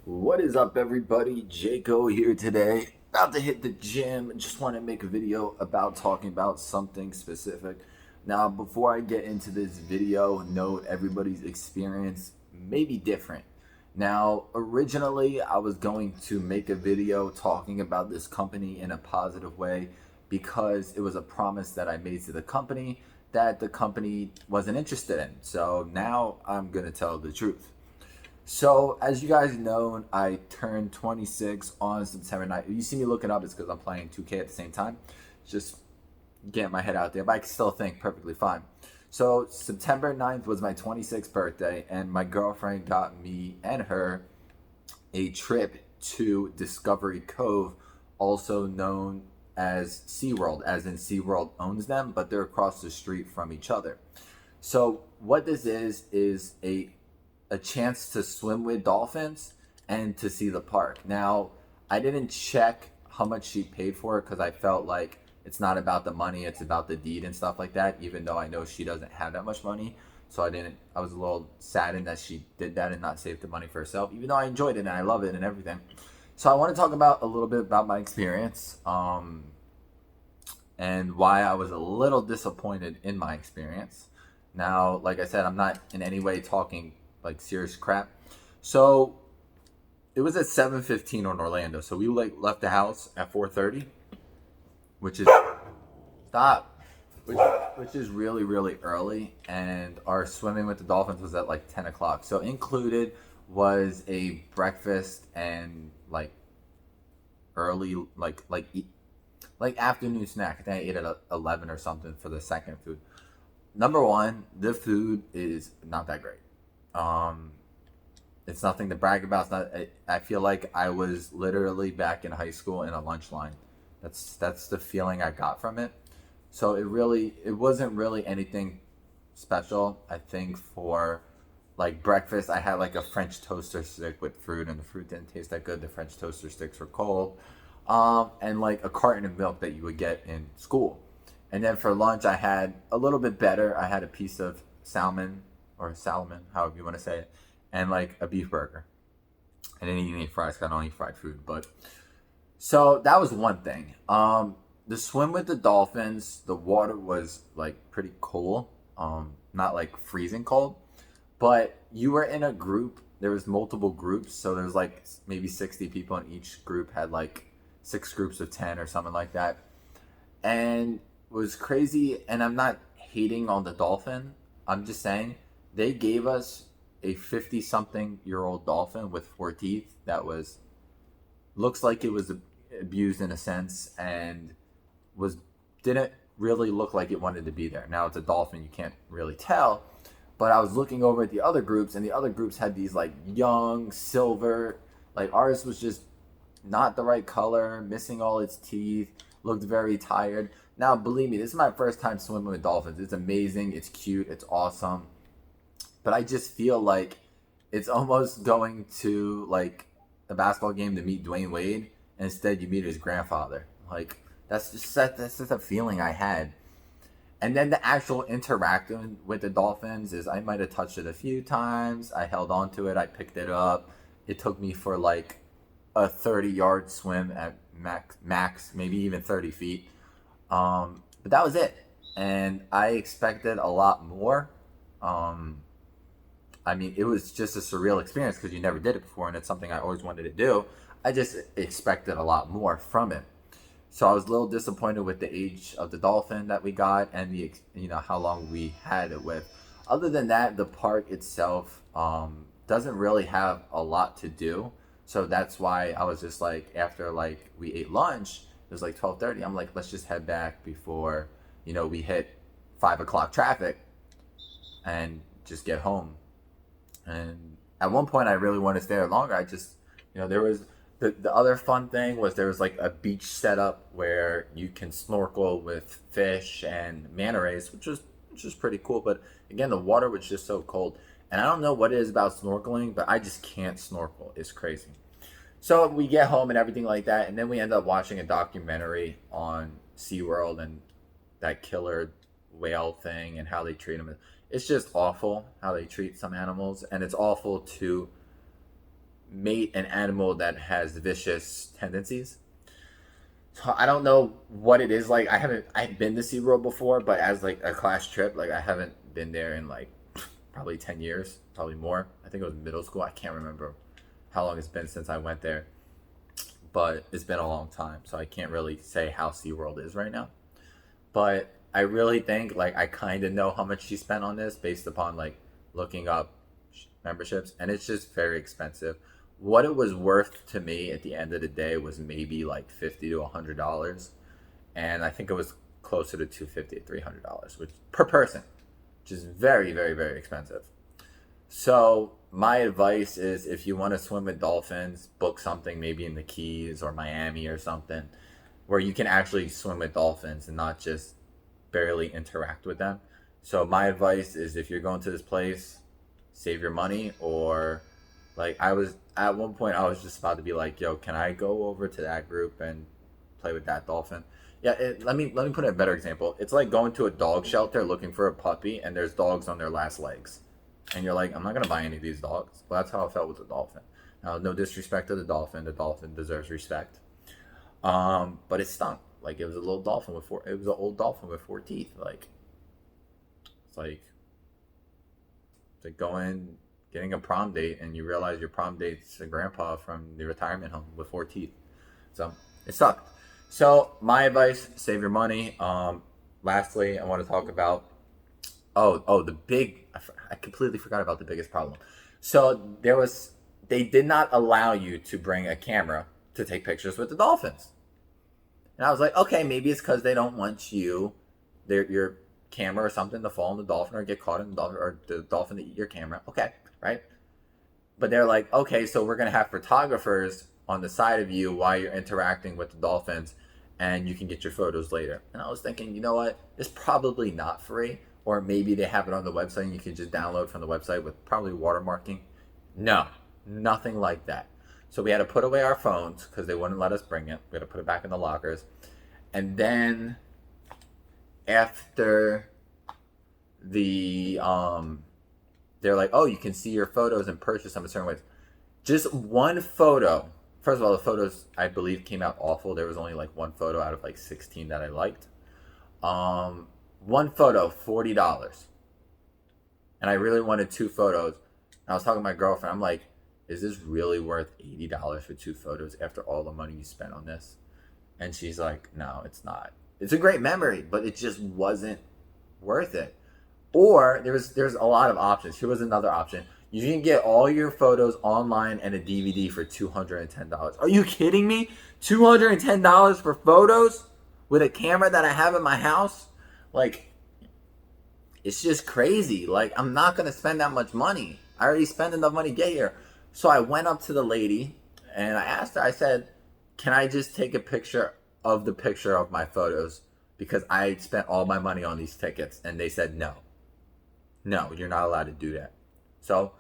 What is up, everybody? Jaco here today. About to hit the gym. Just want to make a video about talking about something specific. Now, before I get into this video, note everybody's experience may be different. Now, originally, I was going to make a video talking about this company in a positive way because it was a promise that I made to the company that the company wasn't interested in. So now I'm going to tell the truth. So, as you guys know, I turned 26 on September 9th. You see me looking up, it's because I'm playing 2K at the same time. Just getting my head out there, but I can still think perfectly fine. So, September 9th was my 26th birthday, and my girlfriend got me and her a trip to Discovery Cove, also known as SeaWorld, as in SeaWorld owns them, but they're across the street from each other. So, what this is a chance to swim with dolphins and to see the park. Now, I didn't check how much she paid for it because I felt like it's not about the money, it's about the deed and stuff like that, even though I know she doesn't have that much money. So I was a little saddened that she did that and not save the money for herself, even though I enjoyed it and I love it and everything. So I want to talk about a little bit about my experience, and why I was a little disappointed in my experience. Now, like I said, I'm not in any way talking like serious crap. So it was at 7:15 in Orlando. So we like left the house at 4:30, which is stop, which is really early. And our swimming with the dolphins was at like 10 o'clock. So included was a breakfast and like early like afternoon snack. I think I ate at 11 or something for the second food. Number one, the food is not that great. Um, it's nothing to brag about. It's not. I feel like I was literally back in high school in a lunch line. That's the feeling I got from it. So it wasn't really anything special. I think for like breakfast, I had like a French toaster stick with fruit, and the fruit didn't taste that good. The French toaster sticks were cold, and like a carton of milk that you would get in school. And then for lunch, I had a little bit better. I had a piece of salmon or salmon, however you want to say it, and like a beef burger. I didn't eat any fries. 'Cause I don't eat fried food, but so that was one thing. The swim with the dolphins, the water was like pretty cool. Not like freezing cold, but you were in a group. There was multiple groups, so there was like maybe 60 people, and each group had like six groups of 10 or something like that. And it was crazy. And I'm not hating on the dolphin. I'm just saying they gave us a 50 something year old dolphin with four teeth that was looks like it was abused in a sense and was didn't really look like it wanted to be there. Now it's a dolphin, you can't really tell, but I was looking over at the other groups, and the other groups had these like young silver, like ours was just not the right color, missing all its teeth, looked very tired. Now, believe me, this is my first time swimming with dolphins. It's amazing, it's cute, it's awesome, but I just feel like it's almost going to like a basketball game to meet Dwayne Wade, and instead you meet his grandfather. Like that's just a feeling I had. And then the actual interacting with the dolphins is I might have touched it a few times. I held on to it. I picked it up. It took me for like a 30-yard swim at max, maybe even 30 feet. But that was it. And I expected a lot more. Um, I mean, it was just a surreal experience because you never did it before, and it's something I always wanted to do. I just expected a lot more from it. So I was a little disappointed with the age of the dolphin that we got and the how long we had it with. Other than that, the park itself doesn't really have a lot to do. So that's why I was just like after like we ate lunch, it was like 12:30. I'm like, let's just head back before we hit 5 o'clock traffic and just get home. And at one point, I really wanted to stay there longer. I just, there was the other fun thing was there was like a beach setup where you can snorkel with fish and manta rays, which was pretty cool. But again, the water was just so cold, and I don't know what it is about snorkeling, but I just can't snorkel. It's crazy. So we get home and everything like that, and then we end up watching a documentary on SeaWorld and that killer whale thing and how they treat them. It's just awful how they treat some animals, and it's awful to mate an animal that has vicious tendencies. So I don't know what it is like. I've been to SeaWorld before, but as like a class trip, like I haven't been there in like probably 10 years, probably more. I think it was middle school. I can't remember how long it's been since I went there, but it's been a long time. So I can't really say how SeaWorld is right now. But I really think like I kind of know how much she spent on this based upon like looking up memberships, and it's just very expensive. What it was worth to me at the end of the day was maybe like $50 to $100, and I think it was closer to $250 to $300, which per person, which is very, very, very expensive. So my advice is, if you want to swim with dolphins, book something maybe in the Keys or Miami or something, where you can actually swim with dolphins and not just barely interact with them. So my advice is, if you're going to this place, save your money. Or like, I was at one point, I was just about to be like, yo, can I go over to that group and play with that dolphin? Yeah, let me put a better example. It's like going to a dog shelter looking for a puppy, and there's dogs on their last legs, and you're like, I'm not gonna buy any of these dogs. Well, that's how I felt with the dolphin. Now, no disrespect to the dolphin. The dolphin deserves respect. But it stunk. Like, it was a little dolphin with four. It was an old dolphin with 4 teeth. Like, it's like going, getting a prom date, and you realize your prom date's a grandpa from the retirement home with 4 teeth. So it sucked. So my advice: save your money. Lastly, I want to talk about the big. I completely forgot about the biggest problem. So they did not allow you to bring a camera to take pictures with the dolphins. And I was like, okay, maybe it's because they don't want your camera or something to fall in the dolphin or get caught in the dolphin, or the dolphin to eat your camera. Okay, right? But they're like, okay, so we're going to have photographers on the side of you while you're interacting with the dolphins, and you can get your photos later. And I was thinking, you know what? It's probably not free, or maybe they have it on the website and you can just download from the website with probably watermarking. No, nothing like that. So we had to put away our phones because they wouldn't let us bring it. We had to put it back in the lockers. And then after they're like, oh, you can see your photos and purchase them in certain ways. Just one photo. First of all, the photos, I believe, came out awful. There was only like one photo out of like 16 that I liked. One photo, $40. And I really wanted 2 photos. And I was talking to my girlfriend. I'm like, is this really worth $80 for 2 photos after all the money you spent on this? And she's like, no, it's not. It's a great memory, but it just wasn't worth it. Or there's a lot of options. Here was another option. You can get all your photos online and a DVD for $210. Are you kidding me? $210 for photos with a camera that I have in my house? Like, it's just crazy. Like, I'm not going to spend that much money. I already spent enough money to get here. So I went up to the lady and I asked her, I said, can I just take a picture of my photos? Because I spent all my money on these tickets. And they said, no, you're not allowed to do that. So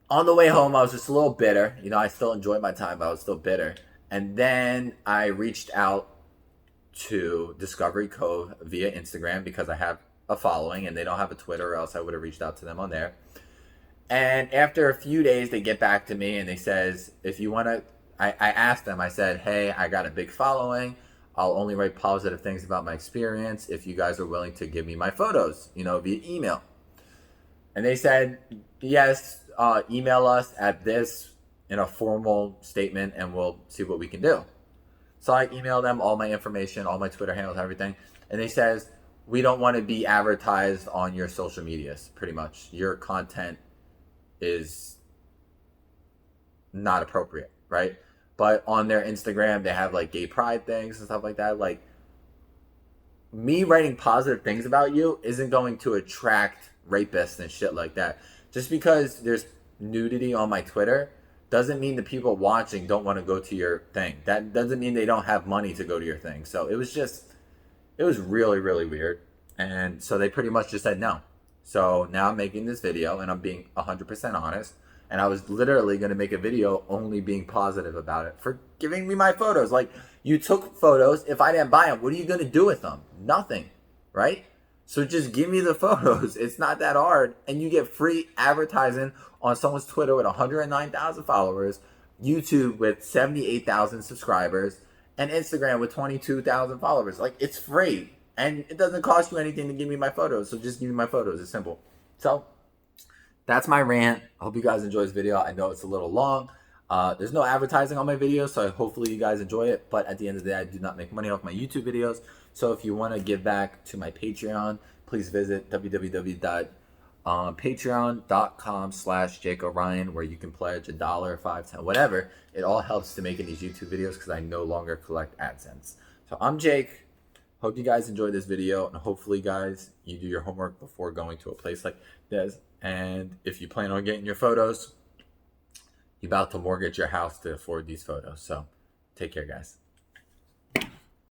on the way home, I was just a little bitter. You know, I still enjoyed my time, but I was still bitter. And then I reached out to Discovery Cove via Instagram because I have a following and they don't have a Twitter, or else I would have reached out to them on there. And after a few days, they get back to me and they says, if you want to, I asked them, I said, hey, I got a big following. I'll only write positive things about my experience if you guys are willing to give me my photos, via email. And they said, yes, email us at this in a formal statement and we'll see what we can do. So I emailed them all my information, all my Twitter handles, everything. And they says, we don't want to be advertised on your social medias, pretty much. Your content is not appropriate, right? But on their Instagram, they have like gay pride things and stuff like that. Like, me writing positive things about you isn't going to attract rapists and shit like that. Just because there's nudity on my Twitter doesn't mean the people watching don't want to go to your thing. That doesn't mean they don't have money to go to your thing. So it was really, really weird. And so they pretty much just said no. So now I'm making this video and I'm being 100% honest. And I was literally going to make a video only being positive about it for giving me my photos. Like, you took photos. If I didn't buy them, what are you going to do with them? Nothing, right? So just give me the photos. It's not that hard. And you get free advertising on someone's Twitter with 109,000 followers, YouTube with 78,000 subscribers, and Instagram with 22,000 followers. Like, it's free. And it doesn't cost you anything to give me my photos. So just give me my photos. It's simple. So that's my rant. I hope you guys enjoy this video. I know it's a little long. There's no advertising on my videos, so hopefully you guys enjoy it. But at the end of the day, I do not make money off my YouTube videos. So if you want to give back to my Patreon, please visit www.patreon.com/JakeO'Ryan, where you can pledge $1, $5, $10, whatever. It all helps to making these YouTube videos because I no longer collect AdSense. So I'm Jake. Hope you guys enjoyed this video, and hopefully, guys, you do your homework before going to a place like this. And if you plan on getting your photos, you're about to mortgage your house to afford these photos. So take care, guys.